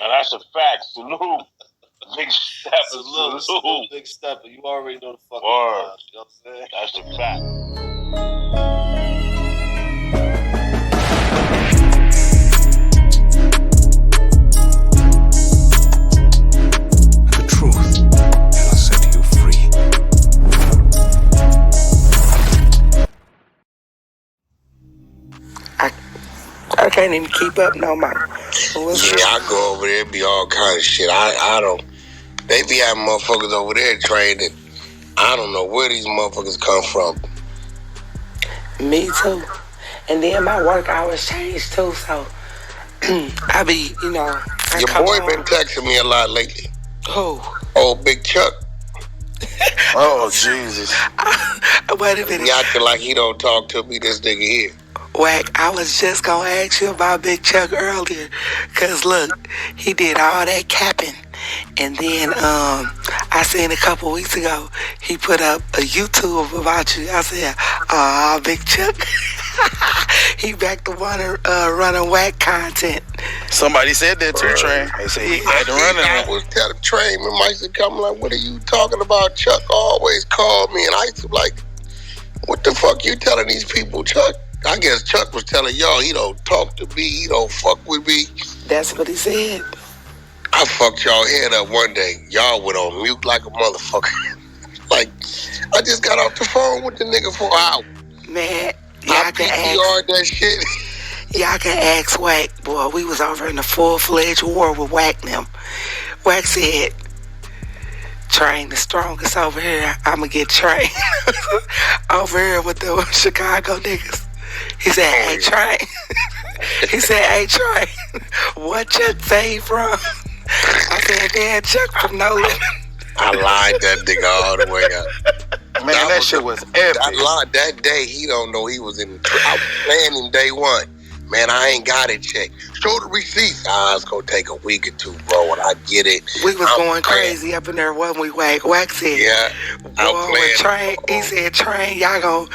And that's a fact. Salute. Big Stepper. Salute. Big Stepper. You already know the fucking vibes. You know what I'm saying? That's a fact. The truth shall set you free. I can't even keep up no more. I go over there, be all kind of shit. I don't. They be having motherfuckers over there trading. I don't know where these motherfuckers come from. Me too. And then my work hours changed too, so I be, you know. Your boy been texting me a lot lately. Who? Oh, Big Chuck. Oh, Jesus. Wait a minute. He acting like he don't talk to me, this nigga here. Wack, I was just gonna ask you about Big Chuck earlier. Cause look, he did all that capping. And then I seen a couple weeks ago, he put up a YouTube about you. I said, Big Chuck. He back to running Wack content. Somebody said that too, Train. They said he had to run it. I was telling Train, and Mike said, come like, what are you talking about? Chuck always called me, and I used to be like, what the fuck you telling these people, Chuck? I guess Chuck was telling y'all he don't talk to me, he don't fuck with me. That's what he said. I fucked y'all head up one day. Y'all went on mute like a motherfucker. Like, I just got off the phone with the nigga for an hour. Man, I PTR'd that shit. Y'all can ask Wack. Boy, we was over in a full-fledged war with Wack them. Wack said, Train the strongest over here. I'ma get Train over here with the Chicago niggas. He said, hey, Train. He said, hey, Train. What Chuck say he from? I said, man, Chuck from No Limit. I lied that nigga all the way up. Man, that shit was epic. I lied that day. He don't know he was in. I was playing in day one. Man, I ain't got it checked. Show the receipts. It's gonna take a week or two, bro, and I get it. We was going crazy up in there, wasn't we, Wack? Wack said, yeah, I'm playing. Train, he said, Train, y'all gonna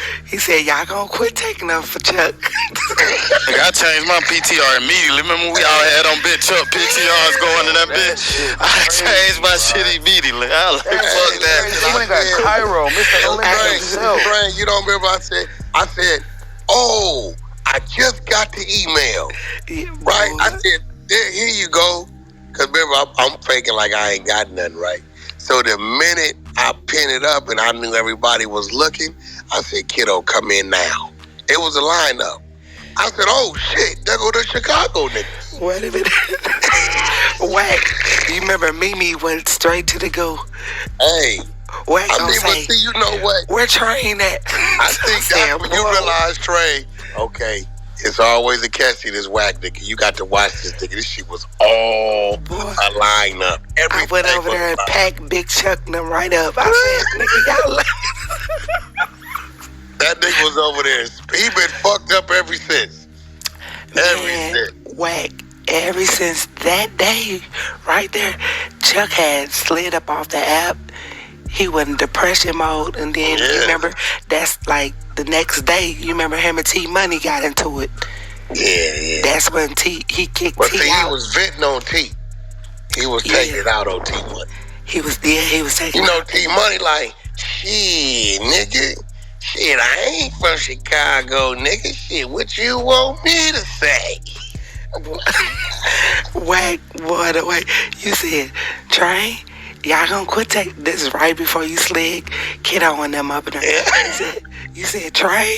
quit taking up for Chuck. I changed my PTR immediately. Remember we all had on bitch up PTRs going in that bitch? I changed my shit immediately. I was like, fuck that. You got Cairo, Mr. Train, you don't remember I said, oh, I just got the email. Yeah, right? I said, here you go. Because remember, I'm faking like I ain't got nothing, right? So the minute I pinned it up and I knew everybody was looking, I said, kiddo, come in now. It was a lineup. I said, oh, shit, there go the Chicago niggas. Wait a minute. Wack, you remember Mimi went straight to the go. Hey. Wack but see, you know what? We're Train at. I think that's when you realize, Trey, okay, it's always a catch in this Wack nigga. You got to watch this nigga. This shit was all a lineup. I went over there and packed Big Chuck and them right up. I said, nigga, y'all that nigga was over there. He been fucked up ever since. Wack, ever since that day, right there, Chuck had slid up off the app. He was in depression mode, and then you remember that's like the next day. You remember him and T Money got into it. Yeah. That's when he kicked T out. He was venting on T. He was taking it out on T Money. He was taking. You know, T Money like, shit, nigga. Shit, I ain't from Chicago, nigga. Shit, what you want me to say? Wack, boy, the way you said, Train. Y'all gonna quit taking this is right before you slid Kiddo and them up in there. You said, Trey,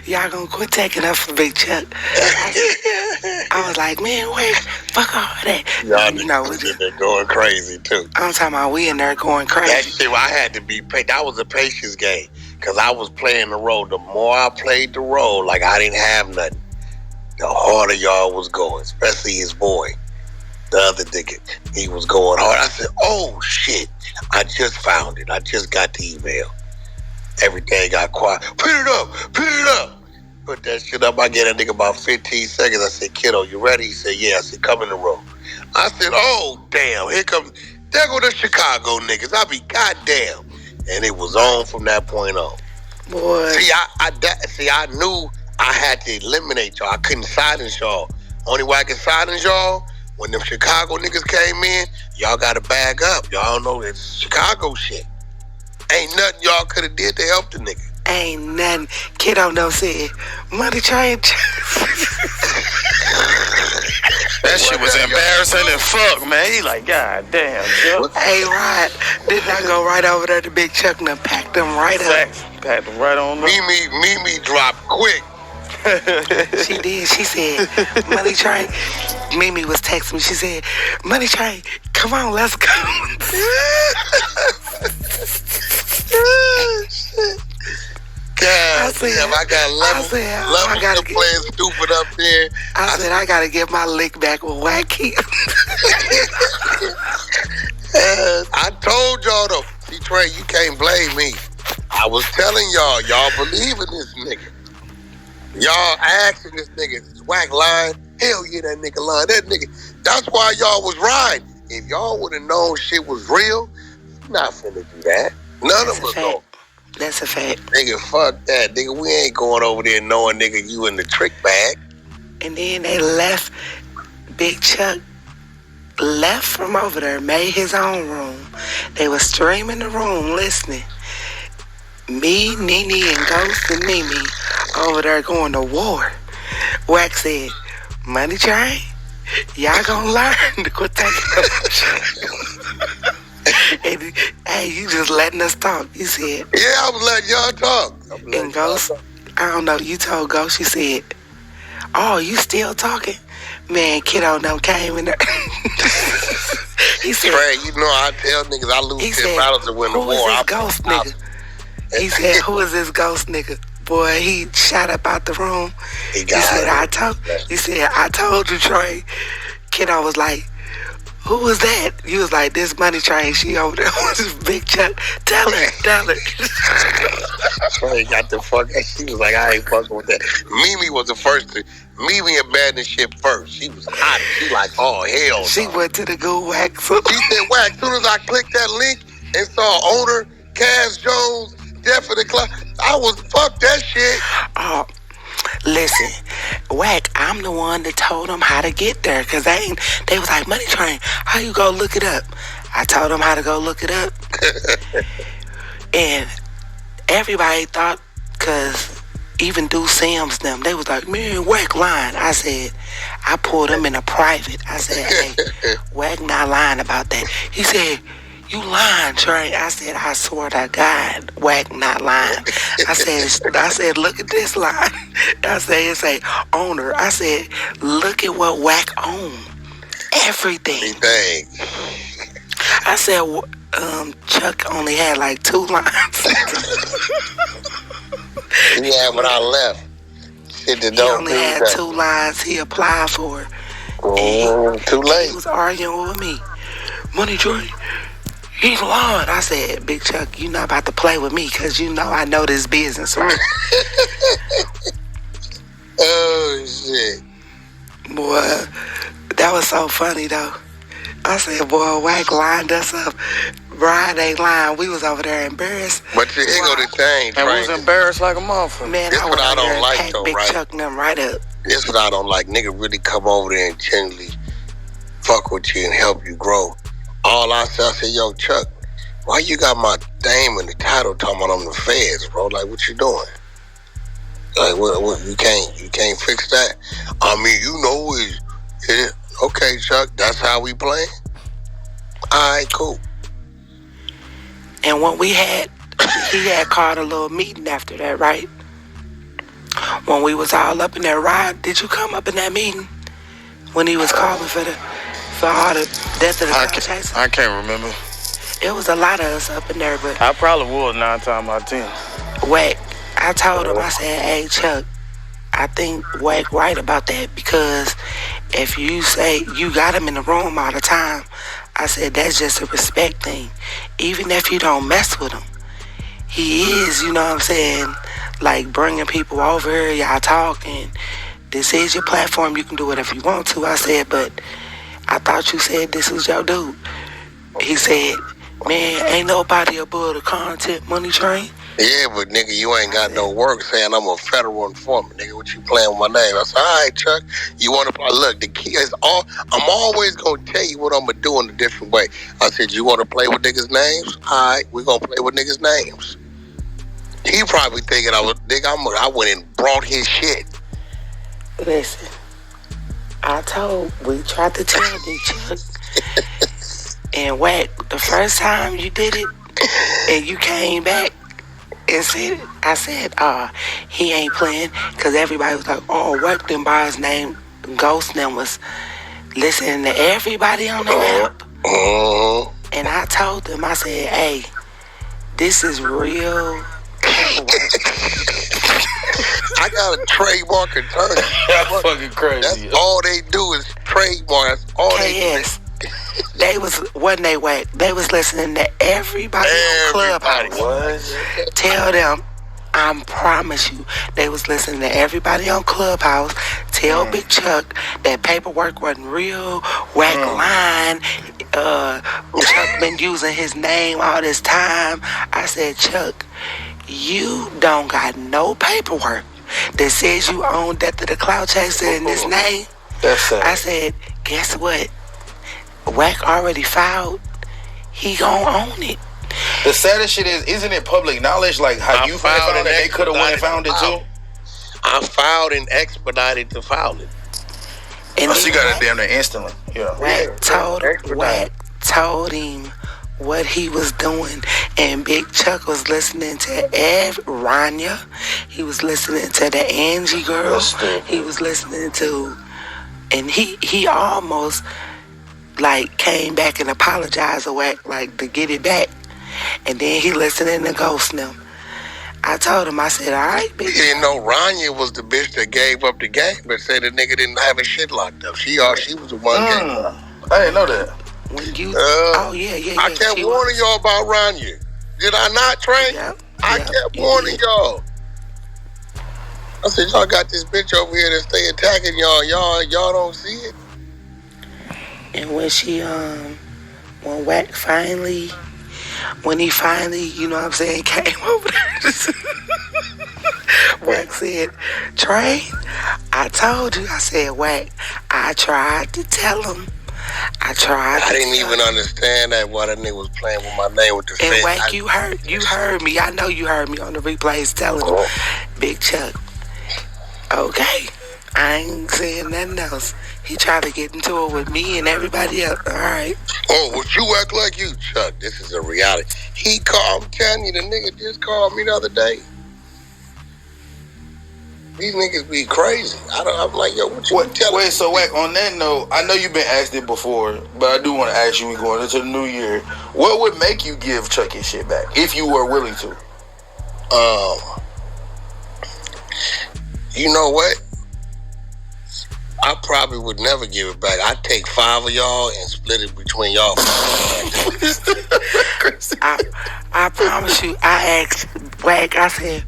y'all gonna quit taking up for Big Chuck. I was like, man, wait, fuck all that. Y'all niggas been going crazy too. I'm talking about we in there going crazy. That shit, I had to be paid. That was a patience game. Cause I was playing the role. The more I played the role, like I didn't have nothing, the harder y'all was going, especially his boy. The other nigga, he was going hard. I said, oh, shit. I just found it. I just got the email. Everything got quiet. Put it up. Put that shit up. I get that nigga about 15 seconds. I said, kiddo, you ready? He said, yeah. I said, come in the room. I said, oh, damn. There go the Chicago niggas. I be goddamn. And it was on from that point on. Boy. See, I knew I had to eliminate y'all. I couldn't silence y'all. Only way I could silence y'all when them Chicago niggas came in, y'all got to bag up. Y'all know it's Chicago shit. Ain't nothing y'all could have did to help the nigga. Ain't nothing. Kiddo no said, money train. That shit was embarrassing and fuck, man. He like, God damn, Chuck. Hey, Rod, did I go right over there to Big Chuck and packed them right up? Packed them right on up. Mimi dropped quick. She did. She said, money train. Mimi was texting me. She said, money train, come on, let's go. God damn, I got level playing stupid up there. I said, I gotta get my lick back with Wacky. I told y'all though, see Trey, you can't blame me. I was telling y'all believe in this nigga. Y'all asking this nigga, is Wack lying? Hell yeah, that nigga lying. That nigga, that's why y'all was riding. If y'all would have known shit was real, not finna do that. None of us know. That's a fact. Nigga, fuck that. Nigga, we ain't going over there knowing, nigga, you in the trick bag. And then they left. Big Chuck left from over there, made his own room. They was streaming the room, listening. Me, Nene, and Ghost and Mimi over there going to war. Wack said, money train, y'all gonna learn to quit taking and, hey, you just letting us talk. You said. Yeah, I was letting y'all talk. And Ghost, I don't know, you told Ghost, you said, oh, you still talking? Man, kiddo them came in there. He said, Trey, you know I tell niggas I lose 10 battles to win the war. Who is this Ghost nigga? He said, who is this Ghost nigga? Boy, he shot up out the room. He said, I told you, Trey. Kiddo was like, who was that? You was like, this money train, she over there with this Big Chuck. Tell her. Trey got the fuck. She was like, I ain't fucking with that. Mimi was the first to. Mimi abandoned shit first. She was hot. She like, oh, hell. She went to the good Wack. She said, Wack, as soon as I clicked that link and saw owner, Cass Jones, Jeff of the Clout, I was, fuck that shit. Oh, listen, Wack, I'm the one that told them how to get there. Because they was like, money train, how you go look it up? I told them how to go look it up. And everybody thought, because even Do Sims them, they was like, man, Wack lying. I said, I pulled them in a private. I said, hey, Wack not lying about that. He said, you lying, Trey. I said, I swear to God, Wack not lying. I said, look at this line. I said, it say owner. I said, look at what Wack own. Everything. I said, Chuck only had like 2 lines. He had when I left. He only had 2 lines he applied for. Too late. He was arguing with me. Money Trey, he's lying. I said, Big Chuck, you not about to play with me because you know I know this business, right? Oh, shit. Boy, that was so funny, though. I said, boy, Wack lined us up. Brian ain't lying. We was over there embarrassed. But here go the change, and we was embarrassed like a motherfucker. Man, this I what I don't like, though, Big right? Chuck and them right up. This what I don't like. Nigga really come over there and genuinely fuck with you and help you grow. All I said, yo, Chuck, why you got my name in the title talking about I'm the feds, bro? Like, what you doing? Like, what you can't fix that? I mean, you know, okay, Chuck, that's how we play. All right, cool. And when he had called a little meeting after that, right? When we was all up in that ride, did you come up in that meeting? When he was calling for all the death of the franchise? I can't remember. It was a lot of us up in there, but I probably was 9 times out of 10. Wack, I told him, I said, hey, Chuck, I think Wack right about that because if you say you got him in the room all the time, I said, that's just a respect thing. Even if you don't mess with him, he is, you know what I'm saying, like bringing people over here, y'all talking. This is your platform. You can do whatever you want to. I said, but I thought you said this was your dude. He said, man, ain't nobody above the content money train. Yeah, but nigga, you ain't got no work saying I'm a federal informant. Nigga, what you playing with my name? I said, all right, Chuck, you want to play? Look, the key is I'm always going to tell you what I'm going to do in a different way. I said, you want to play with niggas' names? All right, we're going to play with niggas' names. He probably thinking I went and brought his shit. Listen, we tried to tell Big Chuck and Wack, the first time you did it and you came back and said it, I said, he ain't playing, because everybody was like, oh, Wack them by his name. Ghost them was listening to everybody on the app. And I told them, I said, hey, this is real paperwork. I got a trademark attorney. That's fucking crazy. That's all they do is trademark. That's all they do. They wasn't they Wack? They was listening to everybody on Clubhouse. What? Tell them, I promise you, they was listening to everybody on Clubhouse. Tell Big Chuck that paperwork wasn't real. Wack lying. Chuck been using his name all this time. I said, Chuck, you don't got no paperwork that says you own Death of the Clout Chaser in this name. That's sad. I said, guess what? Wack already filed. He gon' own it. The saddest shit is, isn't it public knowledge? Like how you found it, and they could have went and found it too. I filed and expedited to file it. And she got it damn near instantly. Yeah. Wack told him what he was doing, and Big Chuck was listening to Rania. He was listening to the Angie girl. He was listening to, and he almost like came back and apologized to Wack, like to get it back. And then he listening to Ghost them. I told him, I said, all right, bitch. You didn't know Rania was the bitch that gave up the game, but said the nigga didn't have his shit locked up. She was the one gave up. I didn't know that. When you, yeah. I kept warning y'all about Rania. Did I not, Trey? Yep, I kept warning y'all. I said, y'all got this bitch over here that stay attacking y'all. Y'all don't see it. And when when Wack finally, you know what I'm saying, came over there, Wack said, Trey, I told you, I said, Wack, I tried to tell him. I didn't even understand that why that nigga was playing with my name with the face. And Wack, you heard me. I know you heard me on the replays telling him, Big Chuck, okay, I ain't saying nothing else. He tried to get into it with me and everybody else. All right. Oh, would you act like you, Chuck? This is a reality. He called, I'm telling you, the nigga just called me the other day. These niggas be crazy. I'm like, yo, what you telling me? Wait, so Wack, on that note, I know you've been asked it before, but I do want to ask you, we going into the new year, what would make you give Chuck his shit back, if you were willing to? You know what? I probably would never give it back. I'd take 5 of y'all and split it between y'all. I promise you, I asked Wack, I said,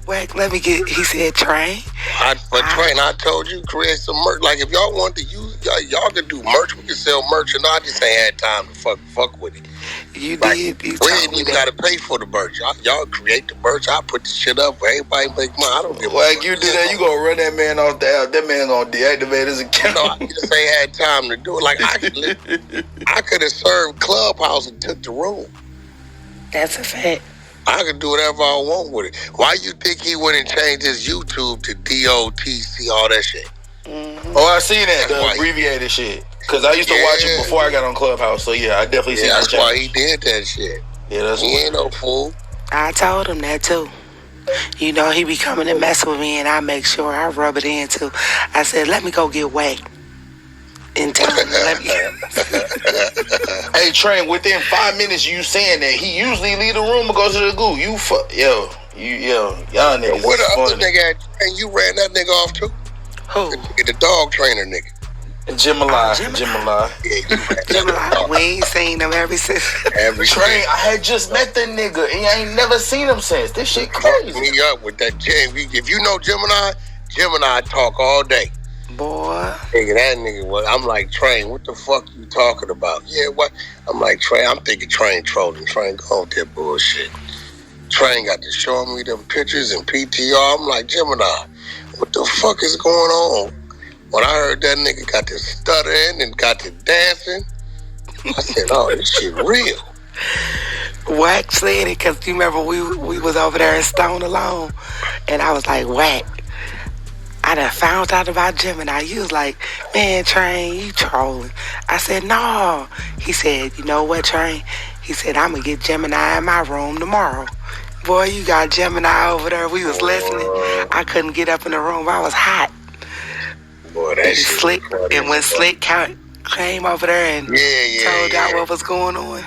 Wack, let me get, he said, Train. Train, I told you, create some merch. Like, if y'all want to use, y'all can do merch. We can sell merch, and I just ain't had time to fuck with it. You like, did. You we ain't even got to pay for the merch. Y'all create the merch. I put the shit up. Everybody make money. I don't give a fuck. Like, you do that, you gonna run that man off the app. That man gonna deactivate his account. No, I just ain't had time to do it. Like, I could have served Clubhouse and took the room. That's a fact. I could do whatever I want with it. Why you think he went and changed his YouTube to DOTC, all that shit? Mm-hmm. Oh, I seen that, the abbreviated shit. Because I used to watch it before I got on Clubhouse, so yeah, I definitely seen that. That's why he did that shit. Yeah, he ain't no fool. I told him that too. You know, he be coming and mess with me, and I make sure I rub it in too. I said, let me go get Wack. And tell him, Hey, Train, within 5 minutes you saying that, he usually leave the room and go to the goo. Y'all niggas. Where the other nigga at? And you ran that nigga off too? Who? The dog trainer nigga. Jimala. Jimala. We ain't seen him ever since. Train, I had just met that nigga and I ain't never seen him since. This shit crazy. Fuck me up with that Jim. If you know Gemini talk all day. Boy. Nigga, that nigga, I'm like, Train, what the fuck you talking about? Yeah, what? I'm like, Train, I'm thinking Train trolling. Train, go on with that bullshit. Train got to showing me them pictures and PTR. I'm like, Gemini, what the fuck is going on? When I heard that nigga got to stuttering and got to dancing, I said, oh, this shit real. Wack said it because you remember we was over there in Stone Alone, and I was like, Wack, I done found out about Gemini. You was like, man, Train, you trolling. I said, no. He said, you know what, Train? He said, I'm going to get Gemini in my room tomorrow. Boy, you got Gemini over there. We was listening. I couldn't get up in the room. I was hot. Boy, that shit Slick. And when Slick came over there and told y'all what was going on,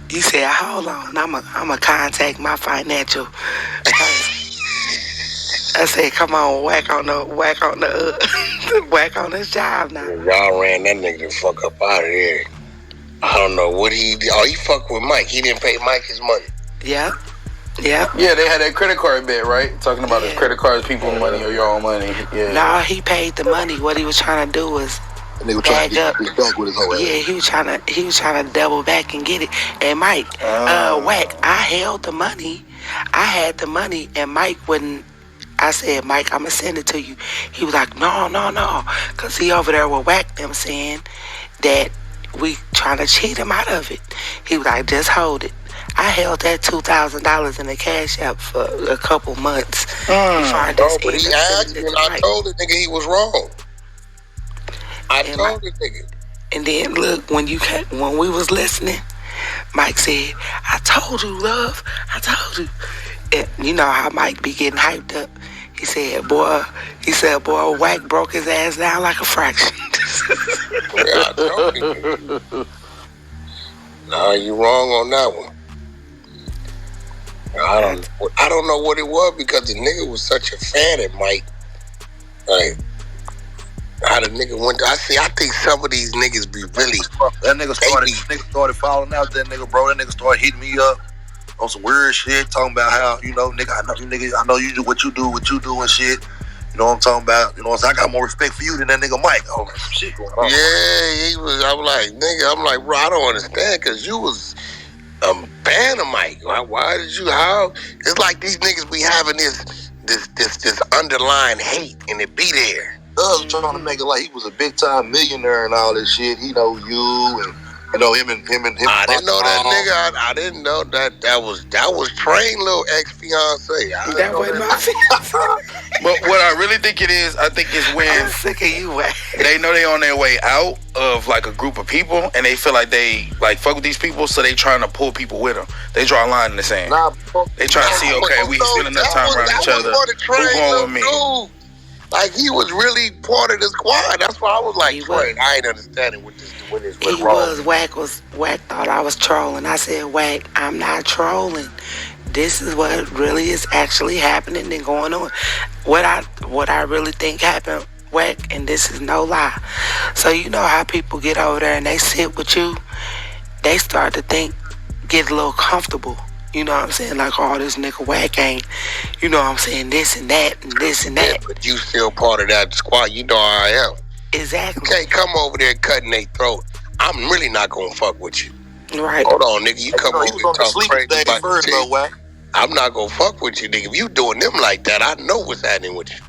you said, hold on, I'm a contact my financial person. I said, come on, whack on this job now. Y'all ran that nigga the fuck up out of there. I don't know what he did. Oh, he fucked with Mike. He didn't pay Mike his money. Yeah. Yeah, they had that credit card bit, right? Talking about his credit cards, people's money or your own money. Yeah. Nah, he paid the money. What he was trying to do was bag up. Back with his whole ass. Yeah, he was trying to double back and get it. And Mike, Wack, I held the money. I had the money, and Mike wouldn't. I said, Mike, I'm gonna send it to you. He was like, no, cause he over there with Wack them saying that we trying to cheat him out of it. He was like, just hold it. I held that $2,000 in the cash app for a couple months before I just but he asked me, and I told the nigga he was wrong. I told the nigga. And then look, when we was listening, Mike said, I told you, love. I told you. And you know how Mike be getting hyped up. He said, boy, Wack broke his ass down like a fraction. Yeah, I told you. Nah, you wrong on that one. I don't know what it was because the nigga was such a fan of Mike. Like, how the nigga went to, I think some of these niggas be really. That nigga started falling out. That nigga, bro. That nigga started hitting me up on some weird shit, talking about how, nigga, I know you do what you do and shit. You know what I'm talking about? You know what I'm saying? I got more respect for you than that nigga Mike. Oh, some shit going on. Yeah, he was. I'm like, nigga, bro, I don't understand because you was a fan of Mike. Why did you? How? It's like these niggas be having this underlying hate, and it be there. Was trying to make it like he was a big time millionaire and all this shit. He know you and him. I didn't know that nigga. I didn't know that was Train little ex-fiance. That wasn't my fiance. But what I really think it is, I think it's when I'm sick of you, Wack. they know they on their way out of like a group of people and they feel like they like fuck with these people, so they trying to pull people with them. They draw a line in the sand. They trying to see, okay, we spend enough time around each other. Who going with me? Dude. Like, he was really part of the squad. That's why I was like, Train, I ain't understanding what this went wrong. Wack thought I was trolling. I said, Wack, I'm not trolling. This is what really is actually happening and going on. What I really think happened, Wack, and this is no lie. So you know how people get over there and they sit with you, they start to get a little comfortable. You know what I'm saying? Like, oh, this nigga Wack ain't, you know what I'm saying, this and that and this and that. Yeah, but you still part of that squad. You know how I am. Exactly. You can't come over there cutting their throat. I'm really not going to fuck with you. Right. Hold on, nigga. You come over here and talk crazy about first, though, Wack. I'm not going to fuck with you, nigga. If you doing them like that, I know what's happening with you.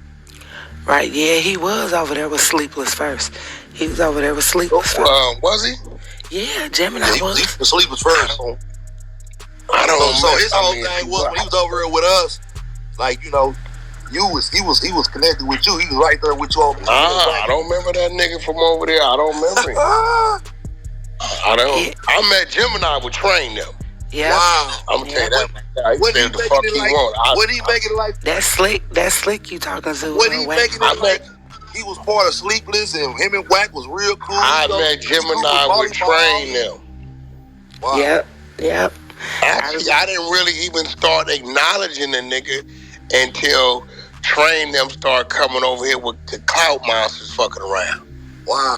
Right, yeah, he was over there with Sleepless first. He was over there with Sleepless first. Was he? Yeah, Gemini was. He was Sleepless first. I don't know. So his whole thing was when he was over here with us, like, he was connected with you. He was right there with you all the time. I don't remember that nigga from over there. I don't remember him. I met Gemini with Train them. Yeah. Wow. I'm gonna tell you that. He said the fuck he want. What he making it like? That's slick you talking to. What he making it like? He was part of Sleepless, and him and Wack was real cool. I met Gemini with Train them. Wow. Yep. Actually, I didn't really even start acknowledging the nigga until Train them started coming over here with the Clout monsters fucking around. Wow.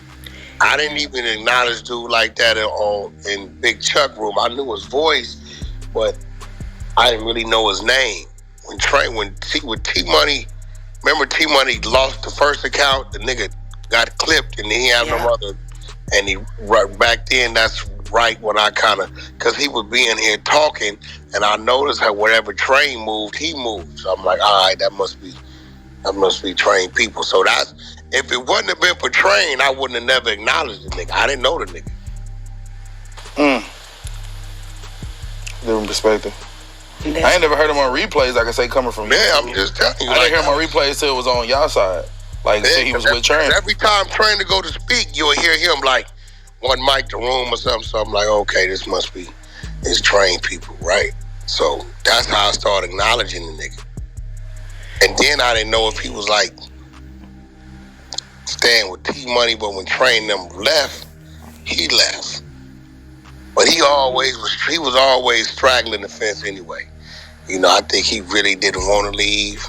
I didn't even acknowledge dude like that in Big Chuck room. I knew his voice, but I didn't really know his name. When T-Money, remember T-Money lost the first account, the nigga got clipped and then he had no other, and he right back then, that's right when I kind of, because he was being here talking, and I noticed how wherever Train moved, he moved. So I'm like, all right, that must be trained people. So that's, if it wouldn't have been for Train, I wouldn't have never acknowledged the nigga. I didn't know the nigga. Different perspective. I ain't never heard him on replays, I can say, coming from you. Yeah, I'm just telling you. I didn't hear him on replays till it was on y'all side. Like, yeah, he was with Train. Every time Train to go to speak, you'll hear him like one mic the room or something. So I'm like, okay, this must be his trained people, right? So that's how I started acknowledging the nigga. And then I didn't know if he was like staying with T-Money, but when Train them left, he left. But he was always straddling the fence anyway. You know, I think he really didn't want to leave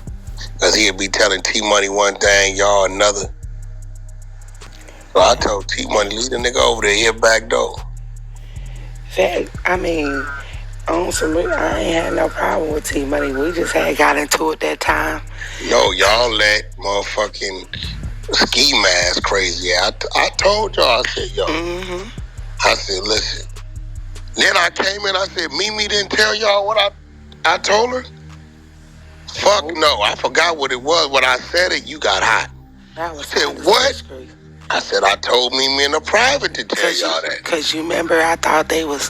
because he'd be telling T-Money one thing, y'all another. So I told T-Money, leave the nigga over there, he'll back door. I mean, on some, I ain't had no problem with T-Money. We just had got into it that time. No, y'all let motherfucking ski mask crazy. I told y'all, I said, yo. I said, listen. Then I came in, I said, Mimi didn't tell y'all what I told her? Fuck no, I forgot what it was. When I said it, you got hot. I said, what? I said, I told Mimi in a private to tell y'all that. Because you remember, I thought they was,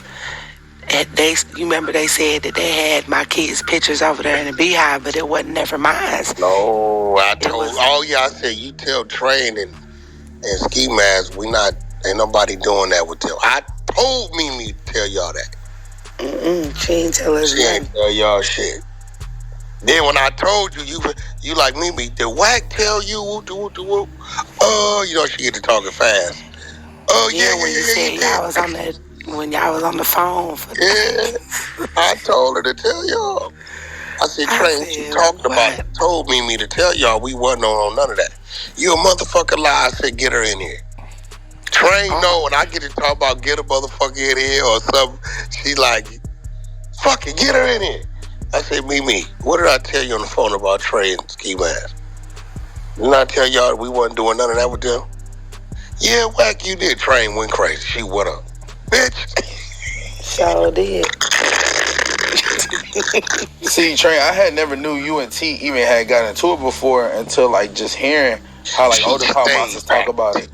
you remember they said that they had my kids' pictures over there in the Beehive, but it wasn't never mine. No, I said, you tell Train and Ski Mask, ain't nobody doing that with them. I told Mimi to tell y'all that. She ain't tell us She ain't tell y'all shit. Then when I told you, you like Mimi, did Wack tell you whoop? You know, she get to talking fast. Oh, yeah, when you said y'all was on that, when y'all was on the phone. I told her to tell y'all. I said, Train, what you talking about? Told Mimi to tell y'all we wasn't on none of that. You a motherfucker lie. I said, get her in here. Train know when I get to talk about get a motherfucker in here or something, she like, fuck it, get her in here. I said, Mimi, what did I tell you on the phone about Train and Ski Mask? Didn't I tell y'all we wasn't doing none of that with them? Yeah, Wack, you did. Train went crazy. She went up. Bitch. Sure did. See, Train, I had never knew you and T even had gotten into it before until like just hearing how like older pop monsters talk about it.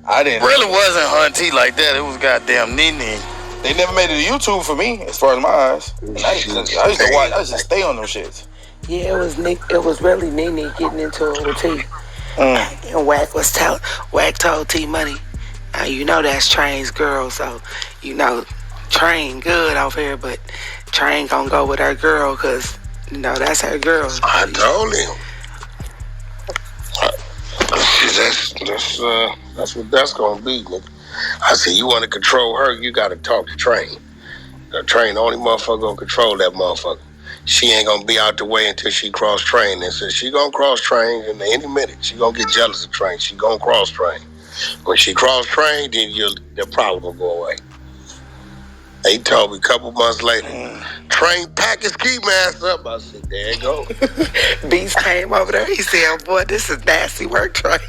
I didn't. Really wasn't Hun T like that. It was goddamn Nene. They never made it to YouTube for me, as far as my eyes. I used to watch. I used to stay on them shits. Yeah, it was really Nene getting into it with T. And Wack told T-Money, you know that's Train's girl, so you know Train good over here, but Train gonna go with her girl because you know that's her girl. I told him. That's what that's gonna be, nigga. I said, you want to control her, you got to talk to Train. Train, the only motherfucker gonna control that motherfucker. She ain't gonna be out the way until she cross Train. And said she gonna cross Train in any minute. She gonna get jealous of Train. She gonna cross Train. When she cross Train, then the problem will go away. He told me a couple months later, Train pack his ski mask up. I said, there you go. Beast came over there. He said, boy, this is nasty work, Train.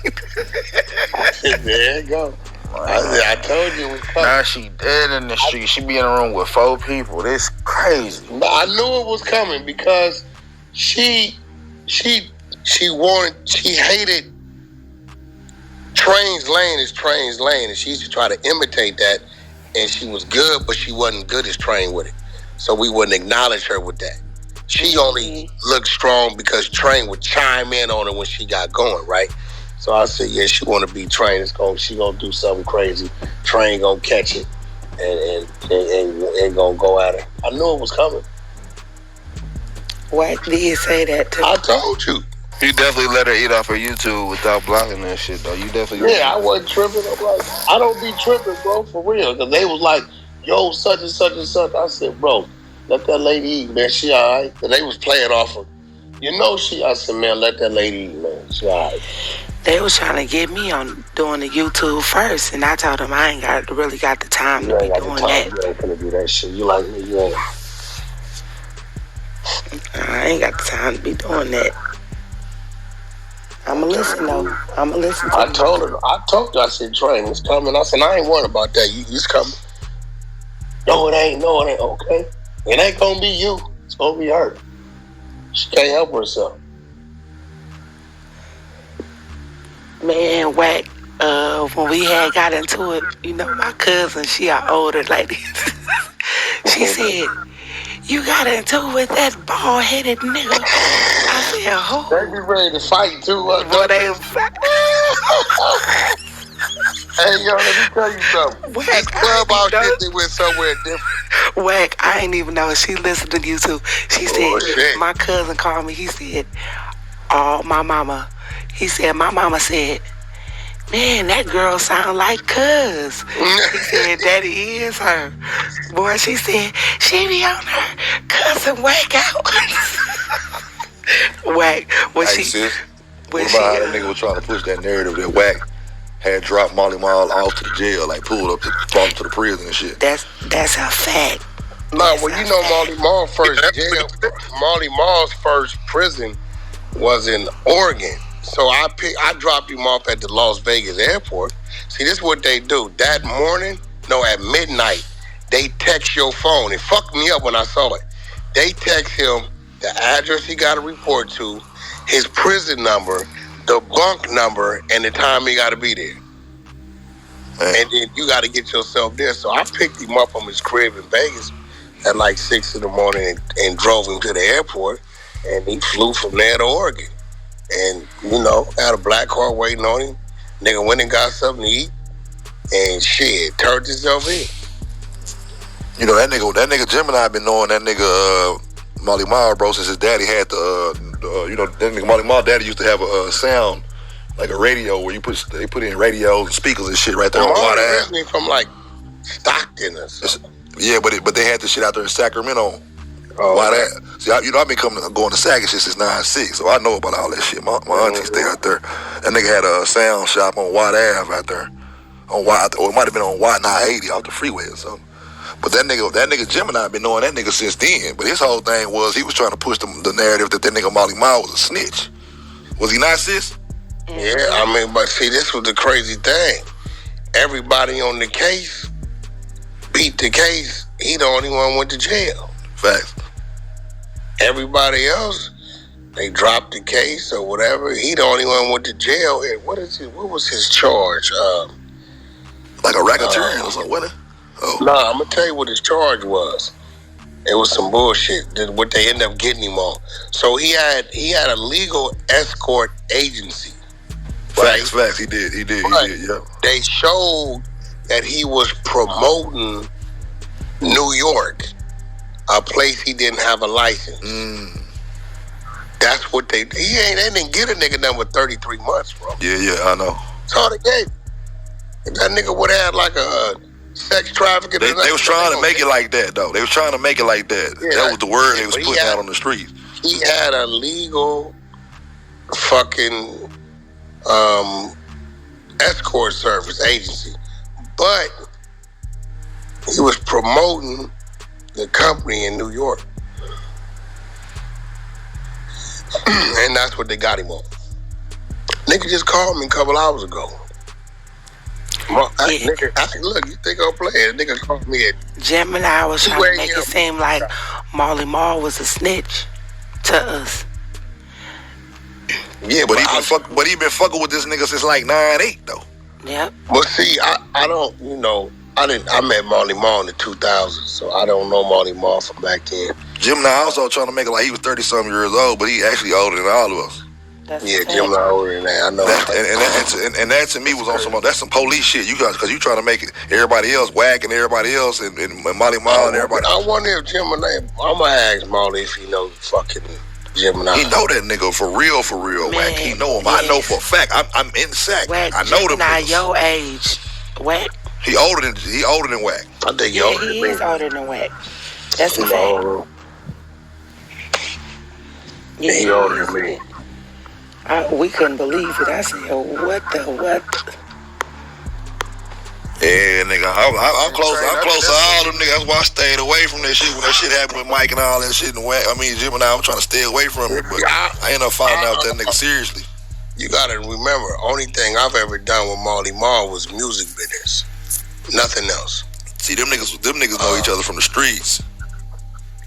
I said, there you go. I told you it was coming. Now she dead in the street. She be in a room with 4 people. This crazy. But I knew it was coming because she hated Train's lane is Train's lane, and she used to try to imitate that, and she was good, but she wasn't good as Train with it. So we wouldn't acknowledge her with that. She only looked strong because Train would chime in on her when she got going, right? So I said, yeah, she want to be Train. She gonna do something crazy. Train gonna catch it and gonna go at her. I knew it was coming. Wack did say that too. I told you. You definitely let her eat off her YouTube without blocking that shit, though. You definitely. Yeah, I wasn't tripping. I'm like, I don't be tripping, bro, for real. Because they was like, yo, such and such and such. I said, bro, let that lady eat, man. She all right. And they was playing off of, I said, man, let that lady eat, man. She all right. They was trying to get me on doing the YouTube first, and I told them I ain't really got the time to be doing that. You ain't gonna do that shit. You like me, you ain't. I ain't got the time to be doing that. I'ma listen though. I'ma listen to I told her, I said, Train, it's coming. I said, I ain't worried about that. It's coming. No, it ain't. No, it ain't. Okay. It ain't gonna be you. It's gonna be her. She can't help herself. Man, Wack, when we had got into it, you know, my cousin, she are older lady. She said, you got into it with that bald-headed nigga. I said, who? They be ready to fight too. Boy, they fight. Hey, yo, let me tell you something. Wack, This Clubhouse shit, they went somewhere different. Wack, I ain't even know. She listened to you too. She said, my cousin called me. He said, oh, my mama. He said, my mama said, man, that girl sound like Cuz. He said, Daddy is her. Boy, she said, she be on her cousin Wack out. Wack, when Hey, she... sis, When what about how that nigga was trying to push that narrative that Wack had dropped Molly Mall off to the jail, like pulled up to brought him to the prison and shit? That's a fact. No, well, you know Molly Mall's first jail, Molly Mall's first prison was in Oregon. So I dropped him off at the Las Vegas airport. See, this is what they do. That morning, at midnight, they text your phone. It fucked me up when I saw it. They text him the address he got to report to, his prison number, the bunk number, and the time he got to be there. Man. And then you got to get yourself there. So I picked him up from his crib in Vegas at like 6 in the morning and drove him to the airport. And he flew from there to Oregon. And, had a black car waiting on him. Nigga went and got something to eat. And shit, turned himself in. You know, that nigga Gemini been knowing that nigga Molly Mall, bro, since his daddy had that nigga Molly Mall daddy used to have a sound, like a radio where they put in radios and speakers and shit right there on Watt Ave. From like Stockton or something. Yeah, but they had this shit out there in Sacramento. Watt Ave. See, I've been going to Sac and shit since 96, so I know about all that shit. My auntie stay out there. That nigga had a sound shop on Watt Ave out there. On Watt, or it might have been on Watt 980 off the freeway or something. But that nigga Gemini been knowing that nigga since then. But his whole thing was he was trying to push the narrative that nigga Molly Mall was a snitch. Was he not, sis? Yeah, but see, this was the crazy thing. Everybody on the case beat the case. He the only one went to jail. Facts. Everybody else, they dropped the case or whatever. He the only one went to jail. And what was his charge? Like a racketeer or something, wasn't it? Oh. No, I'm gonna tell you what his charge was. It was some bullshit. What they ended up getting him on. So he had a legal escort agency. Right? Facts. He did. Yeah. They showed that he was promoting New York, a place he didn't have a license. That's what they didn't get a nigga done with 33 months, bro. Yeah, I know. That's all they gave. If that nigga would have had like a sex trafficking. They was trying to make it like that, though. They was trying to make it like that. Yeah, that was the word they was putting out on the streets. He had a legal fucking escort service agency, but he was promoting the company in New York. And that's what they got him on. Nigga just called me a couple hours ago. Look, you think I'm playing? Nigga called me at Gemini was trying to make it seem like Molly Mall was a snitch to us. Yeah, but he been fucking with this nigga since like 9-8 though. Yep. But see, I don't, I met Molly Mall in the 2000s, so I don't know Molly Mall from back then. Gemini also trying to make it like he was 30-something years old, but he actually older than all of us. Gemini older than that. I know. And that to me was on that's some police shit. You guys, because you trying to make it everybody else Wack and everybody else and Molly Mall and everybody. I wonder if Gemini. I'm gonna ask Molly if he knows fucking Gemini. He know that nigga for real, man. Wack. He know him. Yes. I know for a fact. I'm in Sac. Wack, I know them niggas. Your age, Wack. He older than Wack. I think he is older than Wack. That's a fact. Yeah, he older than me. We couldn't believe it. I said, what? Yeah, nigga, I'm close to all them niggas. That's why I stayed away from that shit when that shit happened with Mike and all that shit. Gemini, I'm trying to stay away from it, but I ended up finding out that nigga seriously. You gotta remember, only thing I've ever done with Molly Mall was music videos. Nothing else. See, them niggas know each other from the streets.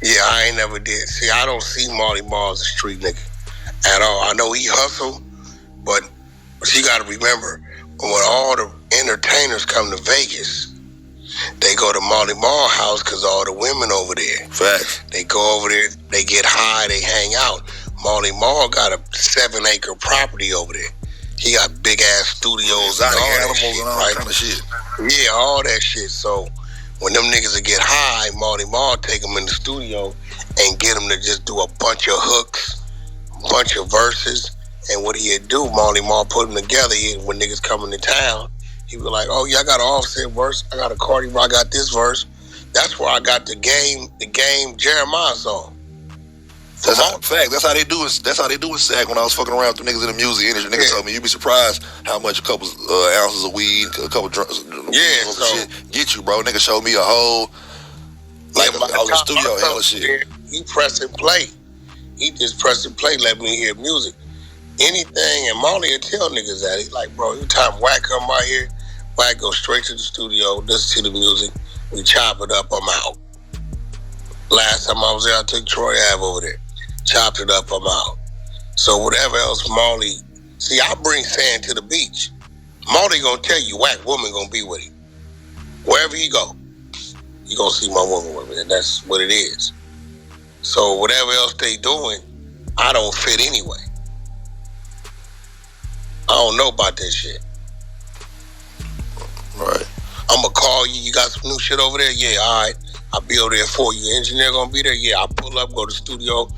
Yeah, I ain't never did. See, I don't see Marty Marl as a street nigga at all. I know he hustle, but you got to remember, when all the entertainers come to Vegas, they go to Marty Marl house because all the women over there. Facts. They go over there, they get high, they hang out. Marty Marl got a 7-acre property over there. He got big ass studios, exotic and all animals that shit, and all right? kind of shit. Yeah, all that shit. So when them niggas will get high, Marty Marl take them in the studio and get them to just do a bunch of hooks, bunch of verses. And what he'd do, Marty Marl put them together. When niggas coming to town, he be like, "Oh yeah, I got an Offset verse. I got a Cardi. I got this verse." That's where I got the game Jeremiah song. That's how they do it. That's how they do it. Sack. When I was fucking around with the niggas in the music industry, niggas told me you'd be surprised how much a couple ounces of weed, a couple drums, shit get you, bro. Nigga showed me a whole I was in studio, hella shit. He press and play. He just press and play. Let me hear music. Anything, and Molly will tell niggas that. He's like, bro, every time Wack come by here, Wack go straight to the studio, listen to the music, we chop it up, I'm out. Last time I was there, I took Troy Ave over there. Chopped it up, I'm out. So whatever else Molly, see, I bring sand to the beach. Molly gonna tell you, Wack woman gonna be with him. Wherever he go, you gonna see my woman with me, and that's what it is. So whatever else they doing, I don't fit anyway. I don't know about that shit. Right. I'm gonna call you. You got some new shit over there? Yeah, all right. I'll be over there for you. Engineer gonna be there? Yeah, I'll pull up, go to the studio.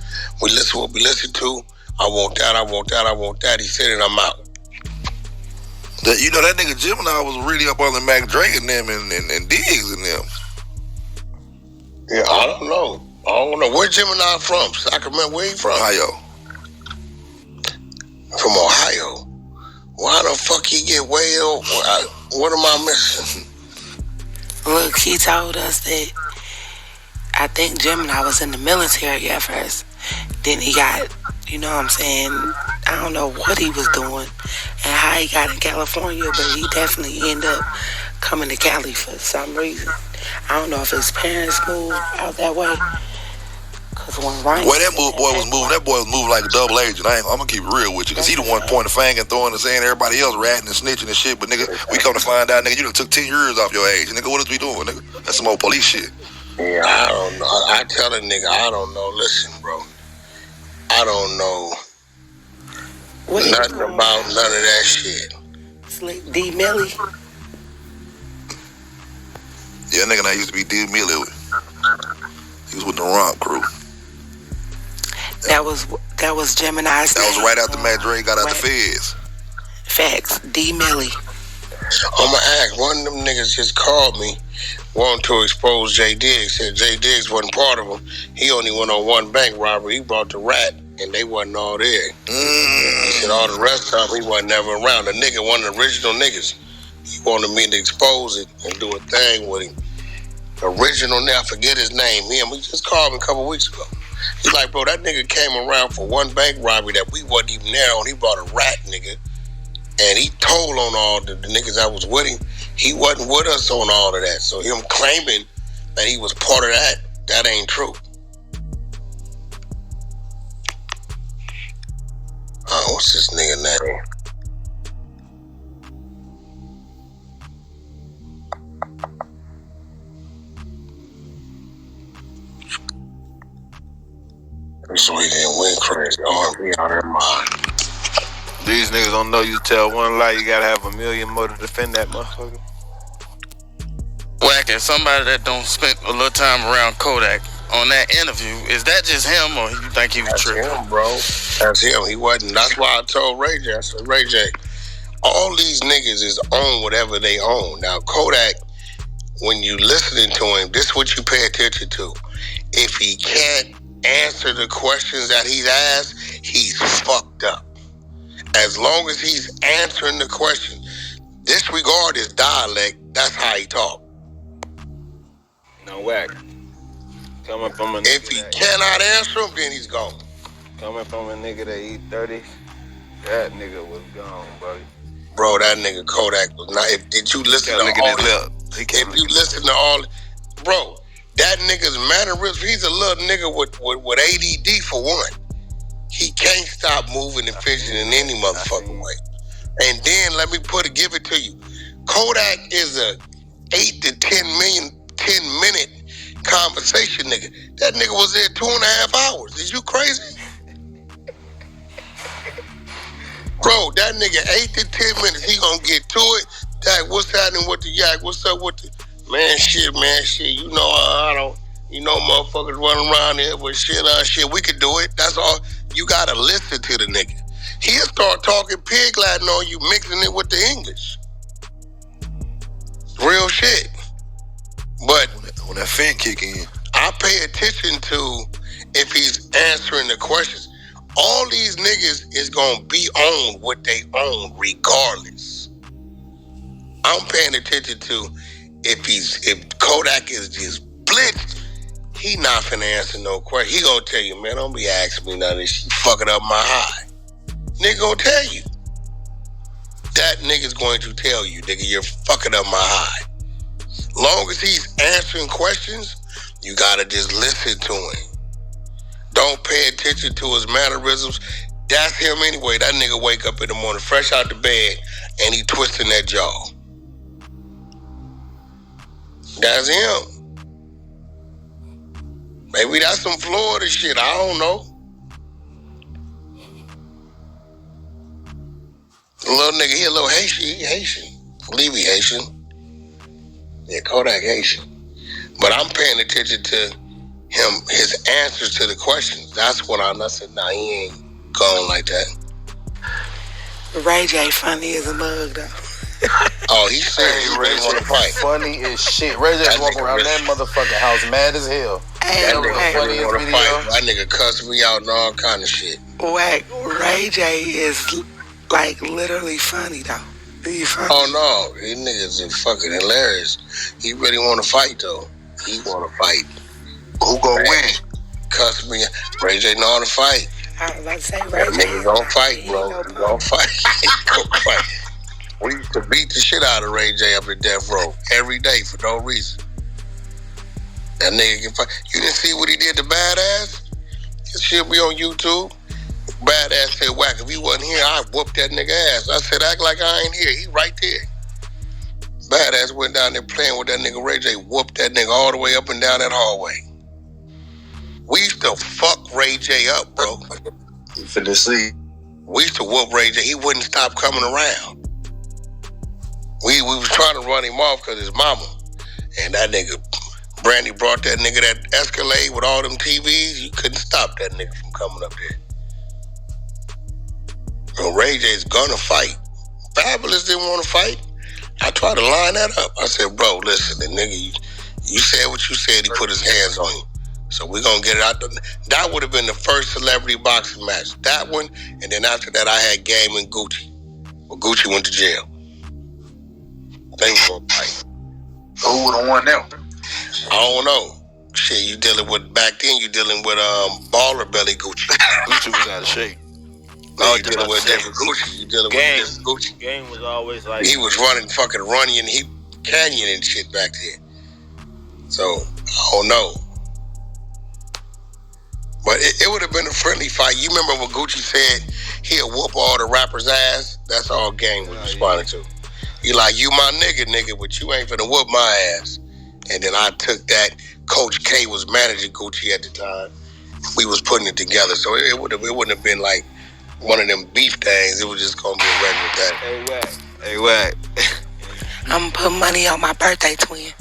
We listen what we listen to. I want that, I want that, I want that. He said it, I'm out. You know, that nigga Gemini was really up on the Mac Dre and them and Diggs and them. Yeah, I don't know. Where Gemini from? Sacramento, where he from? Ohio. From Ohio. Why the fuck he get way over? What am I missing? Look, he told us that I think Gemini was in the military at first. Then he got, you know what I'm saying, I don't know what he was doing and how he got in California, but he definitely ended up coming to Cali for some reason. I don't know if his parents moved out that way. Boy, that boy was moving like a double agent. I'm gonna keep it real with you, cause he the one pointing the finger and throwing and saying everybody else ratting and snitching and shit. But nigga, we come to find out, nigga, you done took 10 years off your age. Nigga, what is we doing, nigga? That's some old police shit. Yeah, I don't know. I tell a nigga, I don't know. Listen, bro, I don't know nothing about none of that shit. Slick D Millie. Yeah, nigga, I used to be D Millie. He was with the Romp crew. That was Gemini's That was name. right after Matt Dre got out the feds. Facts. D Millie. I'ma ask, one of them niggas just called me wanting to expose J Diggs. Said J Diggs wasn't part of him. He only went on one bank robbery. He brought the rat and they wasn't all there. He said all the rest of them he wasn't never around. The nigga, one of the original niggas, he wanted me to expose it and do a thing with him. Original now, I forget his name. He just called me a couple weeks ago. He's like, bro, that nigga came around for one bank robbery that we wasn't even there on. He brought a rat, nigga. And he told on all the niggas that was with him. He wasn't with us on all of that. So him claiming that he was part of that ain't true. What's this nigga name? So he didn't win crazy. He out of mind. These niggas don't know you tell one lie, you gotta have a million more to defend that motherfucker. Wack, and somebody that don't spend a little time around Kodak on that interview, is that just him or you think he was tripping? That's him, bro. That's him. He wasn't. That's why I told Ray J. I said, Ray J, all these niggas is own whatever they own. Now, Kodak, when you listening to him, this is what you pay attention to. If he can't answer the questions that he's asked, he's fucked up. As long as he's answering the question, disregard his dialect, that's how he talk. No, Wack. Coming from a nigga if he cannot answer him, then he's gone. Coming from a nigga that eat 30, that nigga was gone, buddy. Bro, that nigga Kodak was not. Did you listen to all that? If you listen to all, bro, that nigga's mannerisms, he's a little nigga with ADD for one. He can't stop moving and fidgeting in any motherfucking way. And then let me give it to you. Kodak is a 8 to 10 minute conversation nigga. That nigga was there 2.5 hours. Is you crazy? Bro, that nigga 8 to 10 minutes, he gonna get to it. Dak, what's happening with the yak? What's up with the man? Shit. You know, I don't. You know, motherfuckers running around here with shit. We could do it. That's all. You gotta listen to the nigga. He'll start talking pig Latin on you, mixing it with the English. Real shit. But when that fin kick in, I pay attention to if he's answering the questions. All these niggas is gonna be on what they own regardless. I'm paying attention to if Kodak is just blitzed, he not finna answer no question. He gonna tell you, man, don't be asking me none of this shit. Fucking up my high. Nigga gonna tell you. That nigga's going to tell you, nigga, you're fucking up my high. Long as he's answering questions, you gotta just listen to him. Don't pay attention to his mannerisms. That's him anyway. That nigga wake up in the morning, fresh out the bed, and he twisting that jaw. That's him. Maybe that's some Florida shit. I don't know. The little nigga, he a little Haitian. He Haitian. I believe he Haitian. Yeah, Kodak Haitian. But I'm paying attention to him, his answers to the questions. That's what I said, nah, he ain't going like that. Ray J funny as a mug, though. Oh, he said he really want to fight. Funny as shit. Ray J's walking around that motherfucking house mad as hell. That nigga really want to fight. That nigga cussed me out and all kind of shit. Wack, Ray J is like literally funny though. He funny. Oh no, these niggas is fucking hilarious. He really want to fight though. He want to fight. Who gonna win? Cuss me. Ray J know how to fight. I was about to say Ray J. Nigga gonna fight, bro. He gonna fight. He gonna fight. We used to beat the shit out of Ray J up at Death Row every day for no reason. That nigga can fight. You didn't see what he did to Badass? This shit be on YouTube. Badass said, Wack, if he wasn't here, I'd whoop that nigga ass. I said, act like I ain't here. He right there. Badass went down there playing with that nigga Ray J, whooped that nigga all the way up and down that hallway. We used to fuck Ray J up, bro. You finna see. We used to whoop Ray J. He wouldn't stop coming around. We was trying to run him off because his mama. And that nigga, Brandy brought that nigga that Escalade with all them TVs. You couldn't stop that nigga from coming up there. And Ray J's gonna fight. Fabulous didn't want to fight. I tried to line that up. I said, bro, listen, the nigga, you said what you said. He put his hands on you. So we're going to get it out. That would have been the first celebrity boxing match. That one, and then after that, I had Game and Gucci. Well, Gucci went to jail. They were going to fight. Who would have won them? I don't know. Shit, you dealing with, back then, you dealing with baller belly Gucci. Gucci was out of shape. No, you dealing with different Gucci. You dealing with different Gucci. Game was always like... He was running fucking Runyon Canyon and shit back then. So, I don't know. But it would have been a friendly fight. You remember when Gucci said he'll whoop all the rappers' ass? That's all Game was responding to. He like, you my nigga, but you ain't finna whoop my ass. And then I took that. Coach K was managing Gucci at the time. We was putting it together. So it wouldn't have been like one of them beef things. It was just gonna be a regular thing. Hey, Wack. I'm gonna put money on my birthday twin.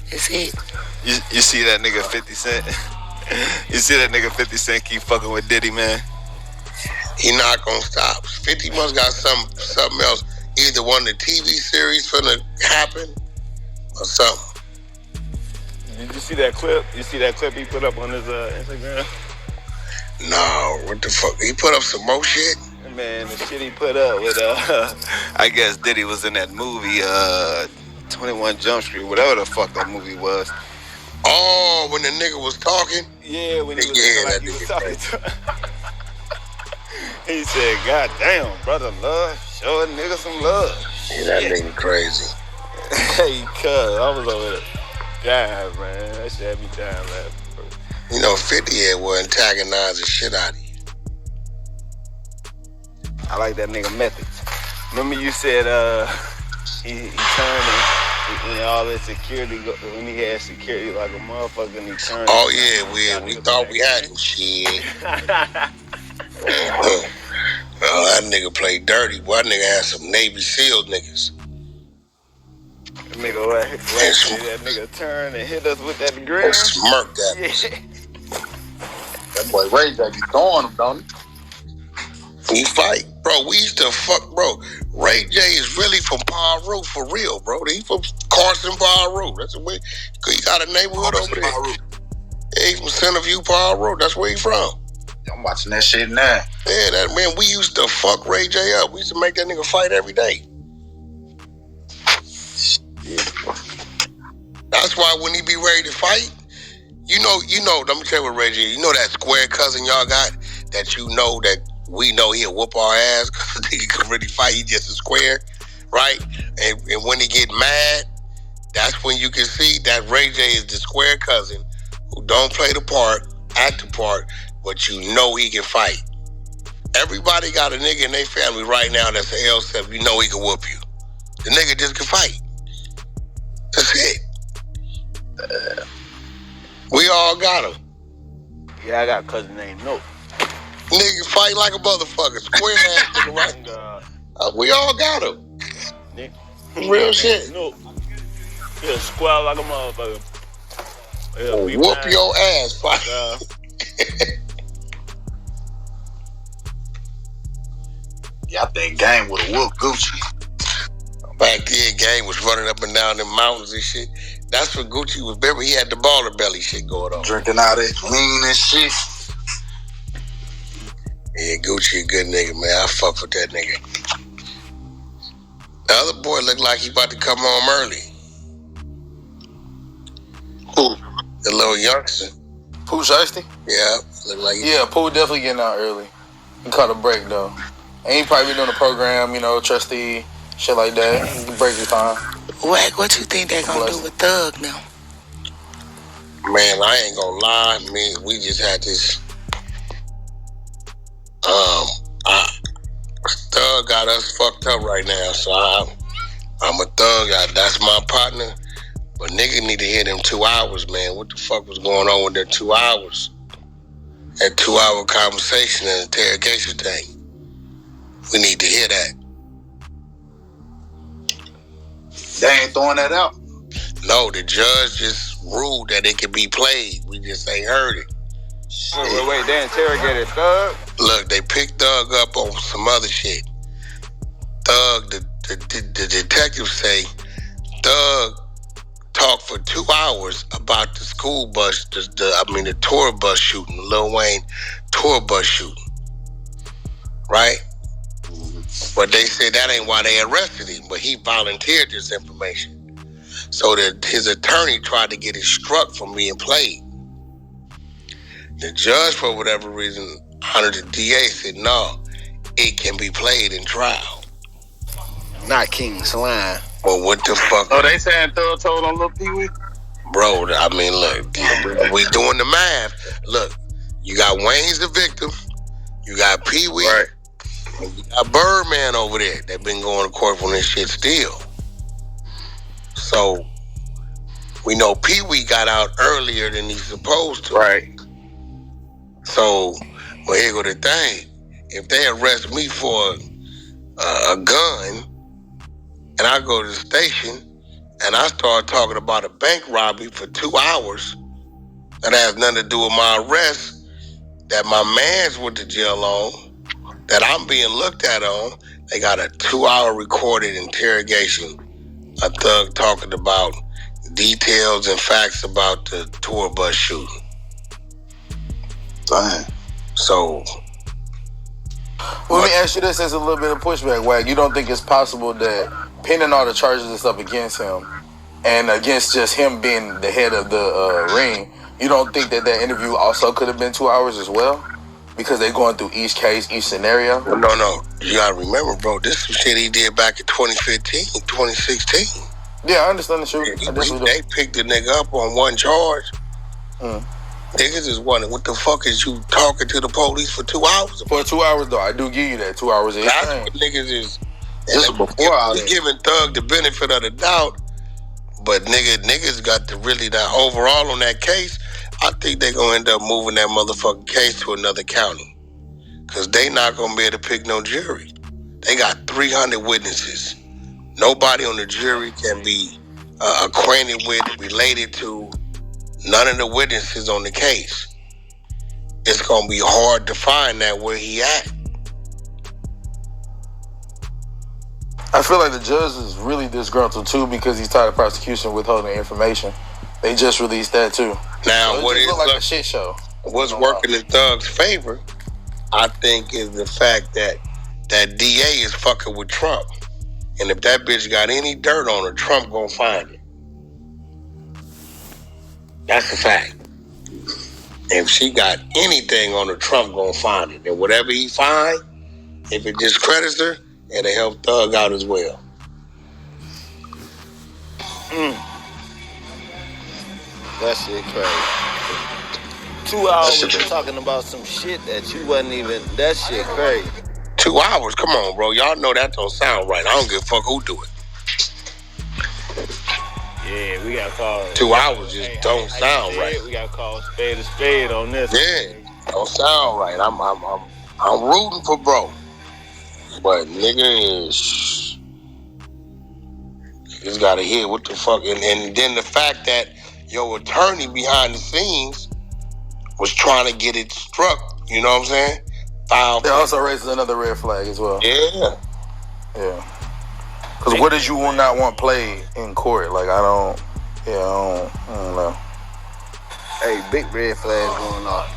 That's it. You see that nigga 50 Cent? You see that nigga 50 Cent keep fucking with Diddy, man? He not gonna stop. 50 must got something else. Either one of the TV series finna happen or something. Did you see that clip? You see that clip he put up on his Instagram? No, what the fuck? He put up some more shit? Man, the shit he put up with, I guess Diddy was in that movie, 21 Jump Street, whatever the fuck that movie was. Oh, when the nigga was talking? Yeah, when he was talking to him. He said, God damn, brother, love, show a nigga some love. Yeah, that nigga crazy. Hey, cuz, I was over there. Damn, man. That shit had me dying, man. You know, 50 had will antagonize the shit out of you. I like that nigga methods. Remember you said he turned and all that security, when he had security like a motherfucker and he turned. Oh yeah, we thought we had him. Shit. Oh, that nigga played dirty. Boy, that nigga had some Navy SEAL niggas. That nigga turned and hit us with that grill. And smirked at us. That boy Ray J be throwing him, don't he? He fight. Bro, we used to fuck, bro. Ray J is really from Paru, for real, bro. He from Carson, Paru. That's where he got a neighborhood over there. Yeah, he from Centerview, Paru. That's where he from. I'm watching that shit now. Yeah, that man, we used to fuck Ray J up. We used to make that nigga fight every day. That's why when he be ready to fight, you know, let me tell you what Ray J, you know that square cousin y'all got that you know that we know he'll whoop our ass because he can really fight, he just a square, right? And when he get mad, that's when you can see that Ray J is the square cousin who don't play the part, act the part, but you know he can fight. Everybody got a nigga in their family right now that's an L7, you know he can whoop you. The nigga just can fight. That's it. We all got him. Yeah, I got a cousin named Nope. Nigga fight like a motherfucker. Square ass nigga, right? We all got him. Real shit. Nope. He'll squall like a motherfucker. Whoop your ass, fight. Yeah, I think Game would have whooped Gucci. Back then, Game was running up and down the mountains and shit. That's what Gucci was. Remember, he had the baller belly shit going on. Drinking out that lean and shit. Yeah, Gucci a good nigga, man. I fuck with that nigga. The other boy looked like he about to come home early. Who? The little youngster. Pooh Shiesty? Yeah, look like Yeah, Pooh definitely getting out early. He caught a break, though. And he probably doing a program, you know, trustee, shit like that. Break his time. Wack, what you think they gonna do with Thug now? Man, I ain't gonna lie. We just had this. Thug got us fucked up right now, so I'm a thug. That's my partner. But nigga need to hear them 2 hours, man. What the fuck was going on with that 2 hours? That 2 hour conversation and interrogation thing. We need to hear that. They ain't throwing that out. No, the judge just ruled that it could be played. We just ain't heard it. Wait, they interrogated Thug? Look, they picked Thug up on some other shit. Thug, the detectives say, Thug talked for 2 hours about the school bus, the tour bus shooting, the Lil Wayne tour bus shooting. Right? But they said that ain't why they arrested him, but he volunteered this information. So that his attorney tried to get it struck from being played. The judge, for whatever reason, under the DA said, no, it can be played in trial. Not King's line. Well, what the fuck? Oh, they saying Thug told on Lil Pee-wee? Bro, I mean, look, we doing the math. Look, you got Wayne's the victim. You got Pee-wee. Right. And you got Birdman over there. They've been going to court for this shit still. So, we know Pee-wee got out earlier than he's supposed to. Right. So, well, here go the thing. If they arrest me for a gun, and I go to the station, and I start talking about a bank robbery for 2 hours, that has nothing to do with my arrest, that my man's went to jail on, that I'm being looked at on, they got a 2 hour recorded interrogation. A thug talking about details and facts about the tour bus shooting. Damn. So, Well, let me ask you this as a little bit of pushback, Wack. You don't think it's possible that pinning all the charges and stuff against him and against just him being the head of the ring, you don't think that interview also could have been 2 hours as well? Because they're going through each case, each scenario? No. You gotta remember, bro, this is shit he did back in 2015, 2016. Yeah, I understand the shoot. They picked the nigga up on one charge. Niggas is wondering, what the fuck is you talking to the police for 2 hours? For 2 hours, though, I do give you that. 2 hours is That's insane. what niggas is. This is before all we that. giving Thug the benefit of the doubt, but niggas got to really that overall on that case. I think they gonna end up moving that motherfucking case to another county, cause they not gonna be able to pick no jury. They got 300 witnesses. Nobody on the jury can be acquainted with, related to. None of the witnesses on the case. It's gonna be hard to find that where he at. I feel like the judge is really disgruntled too because he's tired of prosecution withholding information. They just released that too. Now, so what is like a shit show? What's working in Thug's favor, I think, is the fact that that DA is fucking with Trump, and if that bitch got any dirt on her, Trump gonna find it. That's a fact. If she got anything on her, Trump gonna find it. And whatever he find, if it discredits her, it'll help Thug out as well. That shit crazy. 2 hours talking about some shit that you wasn't even. That shit crazy. 2 hours? Come on, bro. Y'all know that don't sound right. I don't give a fuck who do it. Yeah, we got to call 2 hours just don't sound right. We got to call spade a spade on this. Yeah, don't sound right. I'm rooting for bro, but nigga is just gotta hear what the fuck, and then the fact that your attorney behind the scenes was trying to get it struck. You know what I'm saying? It also raises another red flag as well. Yeah. Because what did you not want played in court? Like, I don't know. Hey, big red flag going off.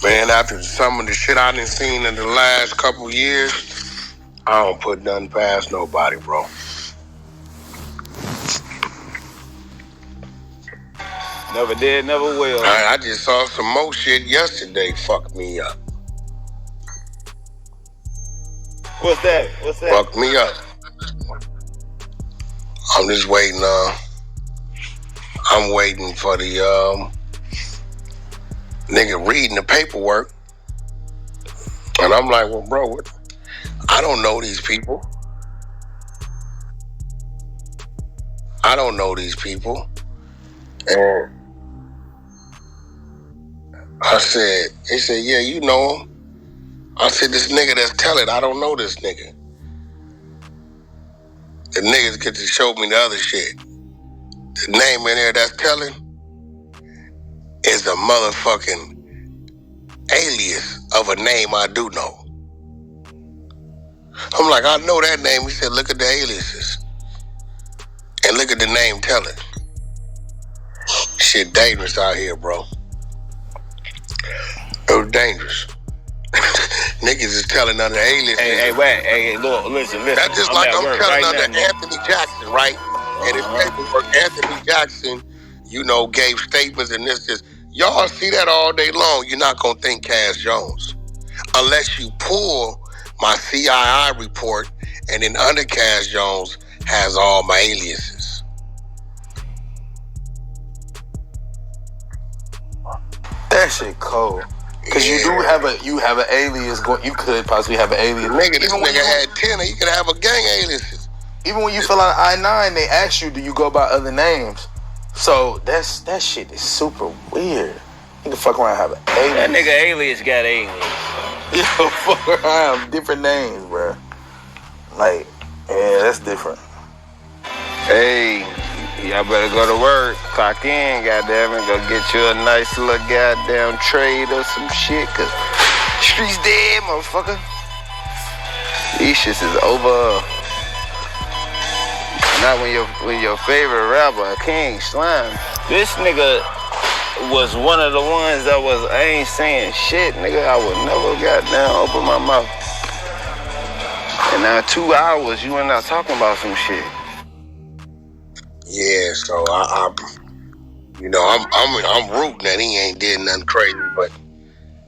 Man, after some of the shit I done seen in the last couple years, I don't put nothing past nobody, bro. Never did, never will. I just saw some more shit yesterday. Fucked me up. What's that? Fucked me up. I'm just waiting. I'm waiting for the nigga reading the paperwork, and I'm like, well, bro, what? I don't know these people. And they said, yeah, you know him. I said, this nigga that's telling, I don't know this nigga. The niggas get to show me the other shit. The name in there that's telling is a motherfucking alias of a name I do know. I'm like, I know that name. He said, look at the aliases. And look at the name telling. Shit dangerous out here, bro. It was dangerous. Niggas is telling under aliases. Hey, Wack. Hey, look, listen. That's just like I'm telling under Anthony Jackson, right? And his paperwork, Anthony Jackson, you know, gave statements and this. Y'all see that all day long. You're not going to think Cass Jones. Unless you pull my CII report and then under Cass Jones has all my aliases. That shit cold. Cause you do have an alias. You could possibly have an alias. Nigga, this nigga had 10, and you could have a gang aliases. Even when you fill out I-9, they ask you, do you go by other names? So that shit is super weird. You can fuck around and have an alias. That nigga alias got alias. Yo, fuck around, different names, bro. Like, yeah, that's different. Hey, y'all better go to work. Clock in, goddamn it. Go get you a nice little goddamn trade or some shit, cause streets dead, motherfucker. These shits is over. Not when your favorite rapper, King Slime. This nigga was one of the ones that I ain't saying shit, nigga. I would never goddamn open my mouth. And now 2 hours, you and I talking about some shit. Yeah, so I'm rooting that he ain't did nothing crazy, but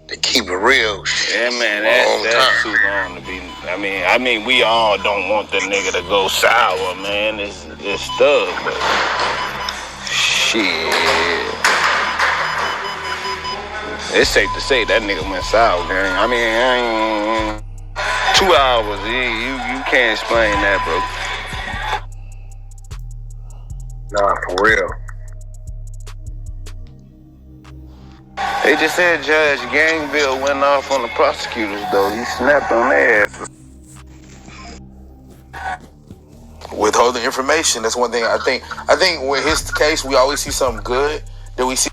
To keep it real. Yeah, man, that's too long to be. I mean, we all don't want the nigga to go sour, man. It's stuff, but shit. It's safe to say that nigga went sour, gang. I mean, 2 hours, you can't explain that, bro. Nah, for real. They just said Judge Gangville went off on the prosecutors, though. He snapped on their ass. Withholding information, that's one thing I think with his case, we always see something good. Then we see